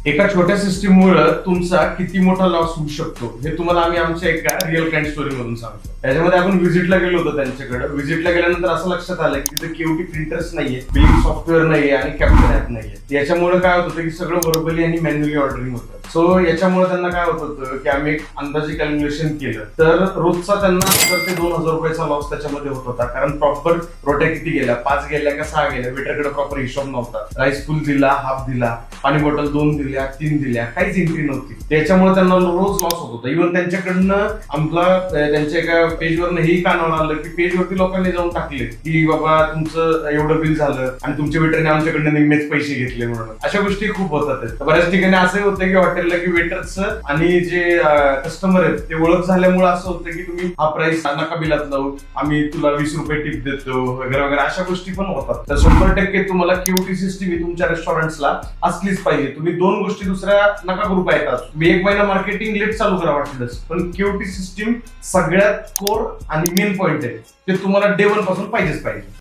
एका छोट्या सिस्टीममुळे तुमचा किती मोठा लॉस होऊ शकतो हे तुम्हाला आम्ही आमच्या एका रिअल क्लायंट स्टोरी मधून सांगतो. त्याच्यामध्ये आपण व्हिजिटला गेलो होतो त्यांच्याकडे. व्हिजिटला गेल्यानंतर असं लक्षात आलं की तिथे केओटी प्रिंटर्स नाहीये, बिलिंग सॉफ्टवेअर नाहीये आणि कॅप्चर ऍप नाहीये. याच्यामुळे काय होत होतं की सगळं व्हर्बली आणि मॅन्युअली ऑर्डरिंग होतं. सो याच्यामुळे त्यांना काय होत होतं की आम्ही एक अंदाजे कॅल्क्युलेशन केलं तर रोजचा त्यांना 1000 ते 2000 रुपयाचा लॉस त्याच्यामध्ये होत होता. कारण प्रॉपर रोट्या किती गेल्या, 5 गेल्या का 6 गेल्या, वेटरकडे प्रॉपर हिशोब नव्हता. राईस फुल दिला, हाफ दिला, पाणी बॉटल 2 दिल्या, 3 दिल्या, काहीच एंट्री नव्हती. त्याच्यामुळे त्यांना रोज लॉस होत होता. इव्हन त्यांच्याकडनं त्यांच्या एका पेजवरनं हेही कानावर आलं की पेजवरती लोकांनी जाऊन टाकले की बाबा तुमचं एवढं बिल झालं आणि तुमच्या वेटरने आमच्याकडनं निम्मेच पैसे घेतले म्हणून. अशा गोष्टी खूप होतात. बऱ्याच ठिकाणी असंही होतं की हॉटेलला की वेटरचं आणि जे कस्टमर आहेत ते ओळख झाल्यामुळे असं होतं की तुम्ही हा प्राइस नका बिलात लावू, आम्ही तुला 20 रुपये टिप देतो वगैरे वगैरे अशा गोष्टी पण होतात. तर 100% तुम्हाला केओटी सिस्टीम ही तुमच्या रेस्टॉरंट्सला असलीच पाहिजे. तुम्ही 2 गोष्टी दुसऱ्या नका करू पाहिजे. तुम्ही 1 महिना मार्केटिंग लेट चालू करा वाटलंच, पण केओटी सिस्टीम सगळ्यात कोर आणि मेन पॉइंट आहे ते तुम्हाला डे 1 पासून पाहिजेच पाहिजे.